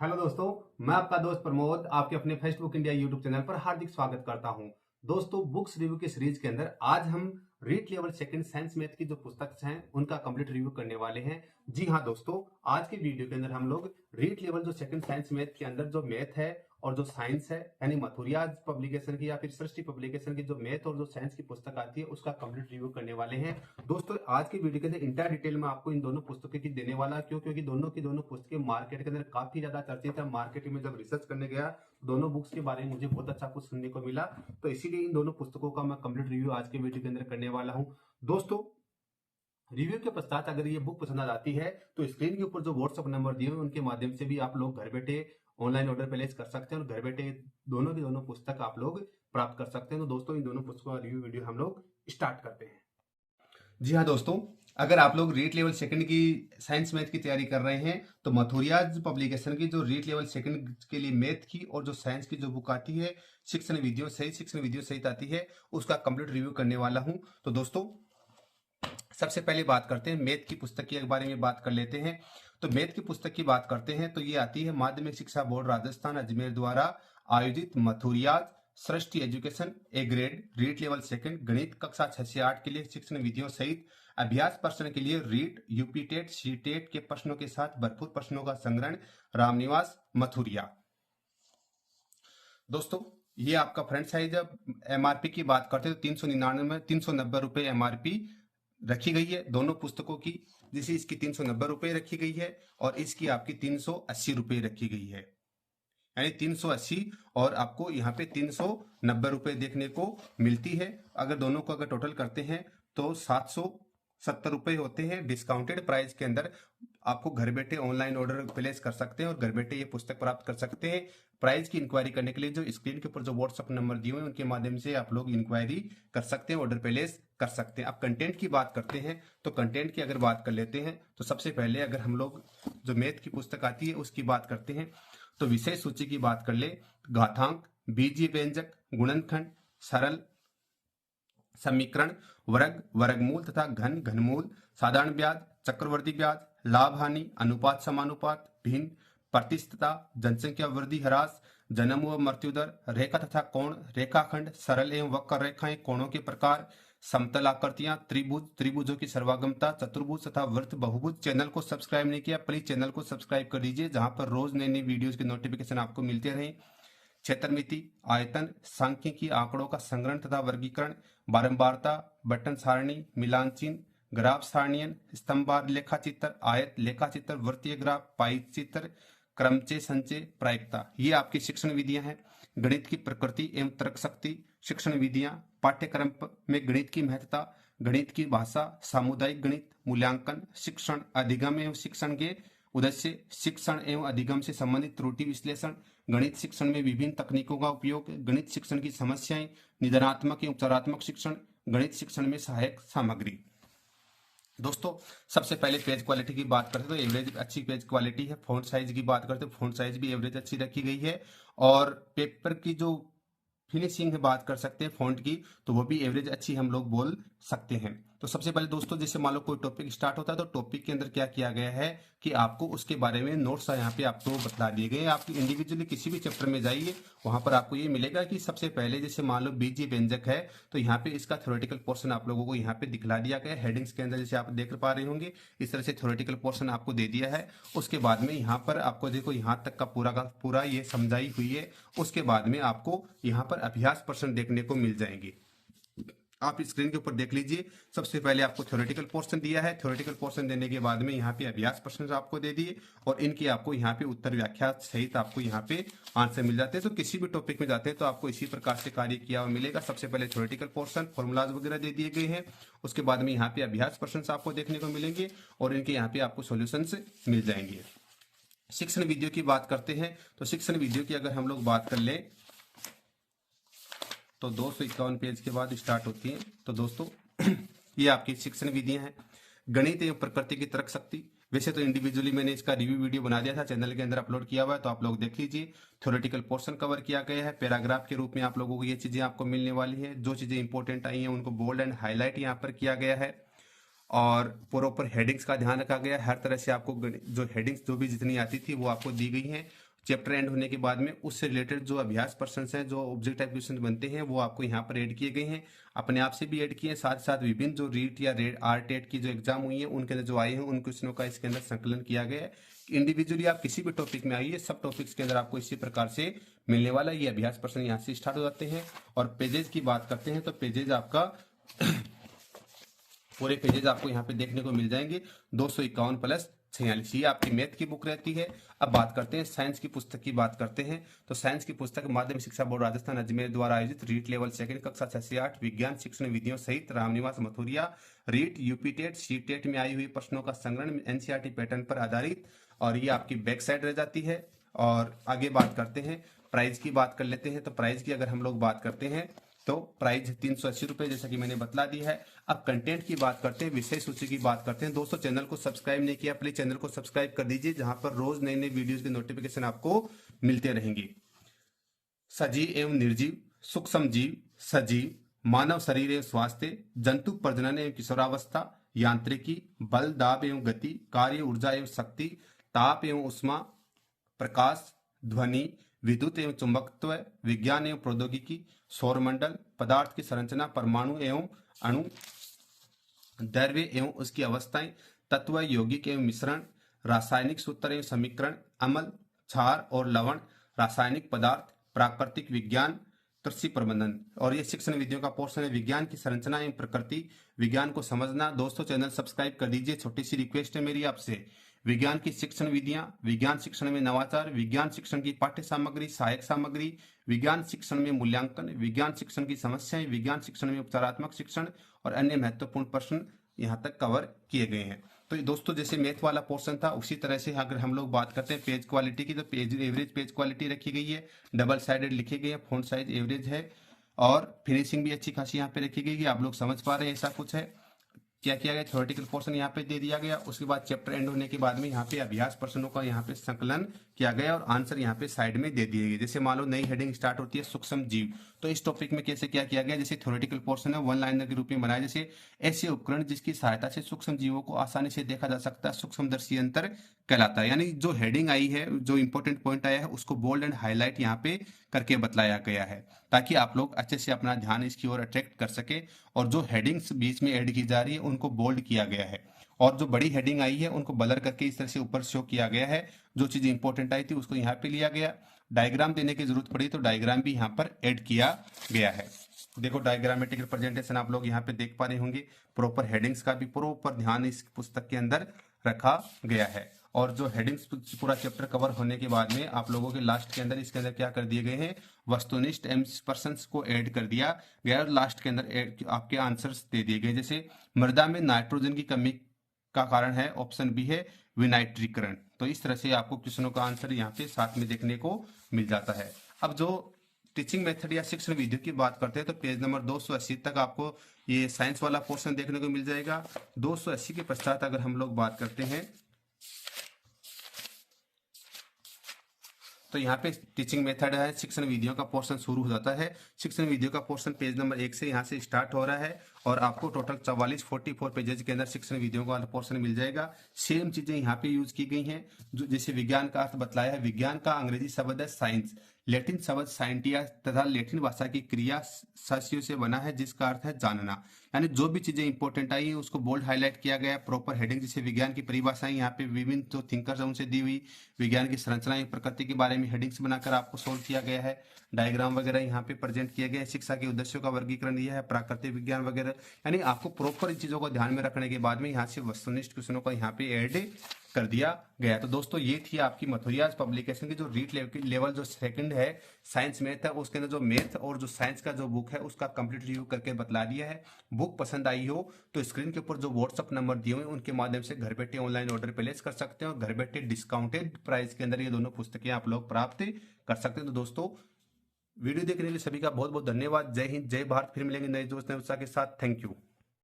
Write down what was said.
Hello दोस्तों, मैं आपका दोस्त प्रमोद आपके अपने फेसबुक इंडिया यूट्यूब चैनल पर हार्दिक स्वागत करता हूं। दोस्तों, बुक्स रिव्यू की सीरीज के अंदर आज हम REET level second science math की जो पुस्तक हैं उनका कंप्लीट रिव्यू करने वाले हैं। जी हां दोस्तों, आज के वीडियो के अंदर हम लोग रीट लेवल जो सेकंड साइंस मैथ के अंदर जो मैथ है और जो साइंस है यानी मथुरिया पब्लिकेशन की या फिर सृष्टि पब्लिकेशन की जो मैथ और जो साइंस की पुस्तक आती है उसका कंप्लीट रिव्यू करने वाले हैं। दोस्तों, आज की वीडियो के अंदर इंटर डिटेल में आपको इन दोनों पुस्तकों की देने वाला, क्यों? क्योंकि दोनों की दोनों पुस्तकें मार्केट के अंदर काफी ज्यादा चर्चित है। मार्केट में जब रिसर्च करने गया दोनों बुक्स के बारे में मुझे बहुत अच्छा कुछ सुनने को मिला, तो इसीलिए इन दोनों पुस्तकों का मैं कंप्लीट रिव्यू आज के वीडियो के अंदर करने वाला हूं। दोस्तों, रिव्यू के पश्चात अगर ये बुक पसंद आ जाती है तो स्क्रीन के ऊपर जो व्हाट्सएप नंबर दिए हुए उनके माध्यम से भी आप लोग घर बैठे ऑनलाइन ऑर्डर प्लेस कर सकते हैं और घर बैठे दोनों की दोनों पुस्तक आप लोग प्राप्त कर सकते हैं। तो दोस्तों, इन दोनों पुस्तकों का रिव्यू वीडियो हम लोग स्टार्ट करते हैं। जी हाँ दोस्तों, अगर आप लोग रीट लेवल सेकंड की साइंस मैथ की तैयारी कर रहे हैं तो मथुरियाज पब्लिकेशन की जो रीट लेवल सेकंड के लिए मैथ की और जो साइंस की जो बुक आती है शिक्षण वीडियो सहित आती है उसका कंप्लीट रिव्यू करने वाला हूं। तो दोस्तों, सबसे पहले बात करते हैं मैथ की पुस्तक के बारे में बात कर लेते हैं। तो मैथ की पुस्तक की बात करते हैं तो ये आती है माध्यमिक शिक्षा बोर्ड राजस्थान अजमेर द्वारा आयोजित Mathuriya's Srishti education A grade REET level second गणित कक्षा 6 से 8 के लिए शिक्षण विधियों सहित अभ्यास प्रश्न के लिए रीट यूपी टेट सी टेट के प्रश्नों के साथ भरपूर प्रश्नों का संग्रहण रामनिवास मथुरिया। दोस्तों, ये आपका फ्रंट साइज है। एमआरपी की बात करते हैं तो 390 रुपए एमआरपी रखी गई है दोनों पुस्तकों की। जैसे इसकी 390 रुपए रखी गई है और इसकी आपकी 380 रुपए रखी गई है, यानी 380 और आपको यहाँ पे 390 रुपए देखने को मिलती है। अगर दोनों को अगर टोटल करते हैं तो 770 रुपए होते हैं। डिस्काउंटेड प्राइस के अंदर आपको घर बैठे ऑनलाइन ऑर्डर प्लेस कर सकते हैं और घर बैठे ये पुस्तक प्राप्त कर सकते हैं। प्राइस की इंक्वायरी करने के लिए जो स्क्रीन के ऊपर जो व्हाट्सएप नंबर दिए हुए हैं उनके माध्यम से आप लोग इंक्वायरी कर सकते हैं, ऑर्डर प्लेस कर सकते हैं। अब कंटेंट की बात करते हैं तो कंटेंट की अगर बात कर लेते हैं तो सबसे पहले अगर हम लोग जो मैथ की पुस्तक आती है उसकी बात करते हैं तो विषय सूची की बात कर ले, घातांक, बीजीय व्यंजक, गुणनखंड, सरल समीकरण, वर्ग, वर्गमूल तथा घन, घनमूल, साधारण ब्याज, चक्रवर्ती ब्याज, लाभ हानि, अनुपात समानुपात, भिन्न, प्रतिशतता, जनसंख्या वृद्धि ह्रास, जन्म व मृत्यु दर, रेखा तथा कोण, रेखाखंड, सरल एवं वक्र रेखाएं, कोणों के प्रकार, समतल आकृतियां, त्रिभुज, त्रिभुजों की सर्वागमता, चतुर्भुज तथा वृत्त, बहुभुज। चैनल को सब्सक्राइब नहीं किया प्लीज चैनल को सब्सक्राइब कर दीजिए जहां पर रोज नई नई वीडियोज की नोटिफिकेशन आपको मिलते रहें। क्षेत्रमिति, आयतन, सांख्यिकी आंकड़ों का संग्रहण तथा वर्गीकरण, बारंबारता, बटन सारणी, मिलान चिन्ह, ग्राफ सारणियन, स्तंभवार लेखाचित्र, आयत लेखाचित्र, वृत्तीय ग्राफ, पाई चित्र, क्रमचय संचय, प्रायिकता। ये आपकी शिक्षण विधियां हैं। गणित की प्रकृति एवं तर्क शक्ति, शिक्षण विधियां, पाठ्यक्रम में गणित की महत्ता, गणित की भाषा, सामुदायिक गणित, मूल्यांकन, शिक्षण, अधिगम एवं शिक्षण के उद्देश्य, शिक्षण एवं अधिगम से संबंधित त्रुटि विश्लेषण, गणित शिक्षण में विभिन्न तकनीकों का उपयोग, गणित शिक्षण की समस्याएं, निदानात्मक एवं उपचारात्मक शिक्षण, गणित शिक्षण में सहायक सामग्री। दोस्तों, सबसे पहले पेज क्वालिटी की बात करते हैं तो एवरेज अच्छी पेज क्वालिटी है। फ़ॉन्ट साइज की बात करते हैं, फ़ॉन्ट साइज भी एवरेज अच्छी रखी गई है और पेपर की जो फिनिशिंग है बात कर सकते हैं फ़ॉन्ट की तो वो भी एवरेज अच्छी हम लोग बोल सकते हैं। तो सबसे पहले दोस्तों, जैसे मान लो कोई टॉपिक स्टार्ट होता है तो टॉपिक के अंदर क्या किया गया है कि आपको उसके बारे में नोट्स यहाँ पे आपको बता दिए गए हैं। आप इंडिविजुअली किसी भी चैप्टर में जाइए वहां पर आपको ये मिलेगा कि सबसे पहले जैसे मान लो बीजीय व्यंजक है तो यहाँ पे इसका थ्योरेटिकल पोर्शन आप लोगों को यहाँ पे दिखला दिया गया है। हेडिंग्स के अंदर जैसे आप देख पा रहे होंगे इस तरह से थ्योरेटिकल पोर्शन आपको दे दिया है। उसके बाद में यहाँ पर आपको देखो यहाँ तक का पूरा ये समझाई हुई है। उसके बाद में आपको यहाँ पर अभ्यास प्रश्न देखने को मिल जाएंगे। आप स्क्रीन के ऊपर देख लीजिए, सबसे पहले आपको थ्योरेटिकल पोर्शन दिया है। थ्योरेटिकल पोर्शन देने के बाद में यहाँ पे अभ्यास प्रश्न आपको दे दिए और इनकी आपको यहाँ पे उत्तर व्याख्या सहित आपको यहाँ पे आंसर मिल जाते हैं। तो किसी भी टॉपिक में जाते हैं तो आपको इसी प्रकार से कार्य किया हुआ मिलेगा। सबसे पहले थ्योरेटिकल पोर्शन, फॉर्मूलाज वगैरह दे दिए गए हैं। उसके बाद में यहाँ पे अभ्यास प्रश्न आपको देखने को मिलेंगे और इनके यहाँ पे आपको सोल्यूशन मिल जाएंगे। शिक्षण वीडियो की बात करते हैं तो शिक्षण वीडियो की अगर हम लोग बात कर ले तो 251 पेज के बाद स्टार्ट होती है। तो दोस्तों ये आपकी शिक्षण विधियां हैं। गणित एवं प्रकृति की तर्क शक्ति, वैसे तो इंडिविजुअली मैंने इसका रिव्यू वीडियो बना दिया था, चैनल के अंदर अपलोड किया हुआ है तो आप लोग देख लीजिए। थ्योरेटिकल पोर्शन कवर किया गया है, पैराग्राफ के रूप में आप लोगों को ये चीजें आपको मिलने वाली है। जो चीजें इंपॉर्टेंट आई हैं उनको बोल्ड एंड हाईलाइट यहाँ पर किया गया है और प्रॉपर हेडिंग्स का ध्यान रखा गया है। हर तरह से आपको जो हेडिंग्स जो भी जितनी आती थी वो आपको दी गई हैं चैप्टर एंड होने के बाद में उससे रिलेटेड जो अभ्यास प्रश्न हैं, जो ऑब्जेक्ट टाइप क्वेश्चन बनते हैं, वो आपको यहाँ पर ऐड किए गए हैं। अपने आप से भी ऐड किए हैं, साथ साथ विभिन्न जो रीट या रेड आरटेट की जो एग्जाम हुई है उनके अंदर जो आए हैं उन क्वेश्चनों का इसके अंदर संकलन किया गया है। इंडिविजुअली आप किसी भी टॉपिक में आइए, सब टॉपिक्स के अंदर आपको इसी प्रकार से मिलने वाला है। ये अभ्यास प्रश्न यहाँ से स्टार्ट हो जाते हैं। और पेजेज की बात करते हैं तो पेजेज आपका पूरे पेजेज आपको यहाँ पे देखने को मिल जाएंगे 251 प्लस 46। ये आपकी मैथ की बुक रहती है। अब बात करते हैं साइंस की पुस्तक की बात करते हैं तो साइंस की पुस्तक माध्यमिक शिक्षा बोर्ड राजस्थान अजमेर द्वारा आयोजित रीट लेवल सेकंड कक्षा 6 से 8 विज्ञान शिक्षण विधियों सहित रामनिवास मथुरिया रीट यूपीटेट सीटेट में आई हुई प्रश्नों का संग्रहण एनसीईआरटी पैटर्न पर आधारित, और ये आपकी बैक साइड रह जाती है। और आगे बात करते हैं प्राइस की बात कर लेते हैं। तो प्राइस की अगर हम लोग बात करते हैं तो प्राइस 380 रुपए, जैसा कि मैंने बतला दिया है। अब कंटेंट की बात करते हैं, विषय सूची की बात करते हैं। दोस्तों चैनल को सब्सक्राइब नहीं किया, प्लीज चैनल को सब्सक्राइब कर दीजिए, जहां पर रोज नई नई वीडियोस के नोटिफिकेशन आपको मिलते रहेंगे। सजीव एवं निर्जीव, सूक्ष्म जीव, सजीव, मानव शरीर एवं स्वास्थ्य, जंतु प्रजनन एवं किशोरावस्था, यांत्रिकी, बल दाब एवं गति, कार्य ऊर्जा एवं शक्ति, ताप एवं उष्मा, प्रकाश, ध्वनि, विद्युत एवं चुंबकत्व, विज्ञान एवं प्रौद्योगिकी, सौरमंडल, पदार्थ की संरचना, परमाणु एवं अणु, द्रव्य एवं उसकी अवस्थाएं, तत्व यौगिक एवं मिश्रण, रासायनिक सूत्र एवं समीकरण, अम्ल, क्षार और लवण, रासायनिक पदार्थ, प्राकृतिक विज्ञान, कृषि प्रबंधन। और ये शिक्षण विधियों का पोर्शन है। विज्ञान की संरचना एवं प्रकृति, विज्ञान को समझना। दोस्तों चैनल सब्सक्राइब कर दीजिए, छोटी सी रिक्वेस्ट है मेरी आपसे। विज्ञान की शिक्षण विधियां, विज्ञान शिक्षण में नवाचार, विज्ञान शिक्षण की पाठ्य सामग्री, सहायक सामग्री, विज्ञान शिक्षण में मूल्यांकन, विज्ञान शिक्षण की समस्याएं, विज्ञान शिक्षण में उपचारात्मक शिक्षण और अन्य महत्वपूर्ण प्रश्न यहाँ तक कवर किए गए हैं। तो दोस्तों जैसे मैथ वाला पोर्शन था उसी तरह से अगर हम लोग बात करते हैं पेज क्वालिटी की, तो पेज एवरेज पेज क्वालिटी रखी गई है, डबल साइडेड लिखे गए हैं, फॉन्ट साइज एवरेज है और फिनिशिंग भी अच्छी खासी यहाँ पे रखी गई है। आप लोग समझ पा रहे हैं ऐसा कुछ है। क्या किया गया, थ्योरेटिकल पोर्शन यहाँ पे दे दिया गया। उसके बाद चैप्टर एंड होने के बाद में यहाँ पे अभ्यास प्रश्नों का यहाँ पे संकलन किया गया और आंसर यहाँ पे साइड में दे दिए गए। जैसे मान लो नई हेडिंग स्टार्ट होती है सूक्ष्म जीव, तो इस टॉपिक में कैसे क्या किया गया, जैसे थ्योरेटिकल पोर्शन है वन लाइनर के रूप में बनाया, जैसे ऐसे उपकरण जिसकी सहायता से सूक्ष्म जीवों को आसानी से देखा जा सकता है सूक्ष्मदर्शी यंत्र कहलाता है। यानी जो हेडिंग आई है, जो इंपॉर्टेंट पॉइंट आया है, उसको बोल्ड एंड हाईलाइट यहाँ पे करके बतलाया गया है ताकि आप लोग अच्छे से अपना ध्यान इसकी ओर अट्रैक्ट कर सके। और जो हेडिंग्स बीच में ऐड की जा रही है उनको बोल्ड किया गया है और जो बड़ी हेडिंग आई है उनको ब्लर करके इस तरह से ऊपर शो किया गया है। जो चीज इंपॉर्टेंट आई थी उसको यहाँ पे लिया गया। डायग्राम देने की जरूरत पड़ी तो डायग्राम भी यहाँ पर ऐड किया गया है। देखो डायग्रामेटिक रिप्रेजेंटेशन आप लोग यहाँ पे देख पा रहे होंगे। प्रॉपर हेडिंग्स का भी प्रॉपर ध्यान इस पुस्तक के अंदर रखा गया है। और जो हेडिंग्स पूरा चैप्टर कवर होने के बाद में आप लोगों के लास्ट के अंदर इसके अंदर क्या कर दिए गए हैं, वस्तुनिष्ठ एम्पर्सन्स को ऐड कर दिया गया और लास्ट के अंदर आपके आंसर्स दे दिए गए। जैसे मृदा में नाइट्रोजन की कमी का कारण है, ऑप्शन बी है विनाइट्रीकरण। तो इस तरह से आपको क्वेश्चनों का आंसर यहाँ पे साथ में देखने को मिल जाता है। अब जो टीचिंग मेथड या शिक्षण विधियों की बात करते हैं तो पेज नंबर 280 तक आपको ये साइंस वाला पोर्शन देखने को मिल जाएगा। 280 के पश्चात अगर हम लोग बात करते हैं तो यहाँ पे टीचिंग मेथड है, शिक्षण विधियों का पोर्शन शुरू हो जाता है। शिक्षण विधियों का पोर्शन पेज नंबर 1 से यहाँ से स्टार्ट हो रहा है और आपको टोटल 44 पेजेज के अंदर शिक्षण विधियों का पोर्शन मिल जाएगा। सेम चीजें यहाँ पे यूज की गई हैं। जो जैसे विज्ञान का अर्थ बतलाया है, विज्ञान का अंग्रेजी शब्द है साइंस, लैटिन शब्द साइंटिया तथा लैटिन भाषा की क्रिया सस्यो से बना है जिसका अर्थ है जानना। यानी जो भी चीजें इंपॉर्टेंट आई है उसको बोल्ड हाईलाइट किया गया। प्रॉपर हेडिंग जैसे विज्ञान की परिभाषाएं यहाँ पे विभिन्न जो थिंकर्स है उनसे दी हुई, विज्ञान की संरचना प्रकृति के बारे में हेडिंग्स बनाकर आपको सोल्व किया गया है। डायग्राम वगैरह यहाँ पे प्रेजेंट किया गया है। शिक्षा के उद्देश्यों का वर्गीकरण यह है, प्राकृतिक विज्ञान वगैरह। यानी आपको प्रॉपर इन चीजों को ध्यान में रखने के बाद में यहाँ से वस्तुनिष्ठ क्वेश्चनों को यहाँ पे ऐड कर दिया गया। तो दोस्तों ये थी आपकी मथुरियाज पब्लिकेशन की जो रीट लेवल जो सेकंड है साइंस मैथ है, उसके अंदर जो मैथ और जो साइंस का जो बुक है उसका कंप्लीट रिव्यू करके बतला दिया है। बुक पसंद आई हो तो स्क्रीन के ऊपर जो व्हाट्सअप नंबर दिए हुए हैं उनके माध्यम से घर बैठे ऑनलाइन ऑर्डर प्लेस कर सकते हैं और घर बैठे डिस्काउंटेड प्राइस के अंदर ये दोनों पुस्तकें आप लोग प्राप्त कर सकते हैं। तो दोस्तों वीडियो देखने के लिए सभी का बहुत बहुत धन्यवाद। जय हिंद, जय भारत। फिर मिलेंगे नए दोस्त नए उत्साह के साथ। Thank you.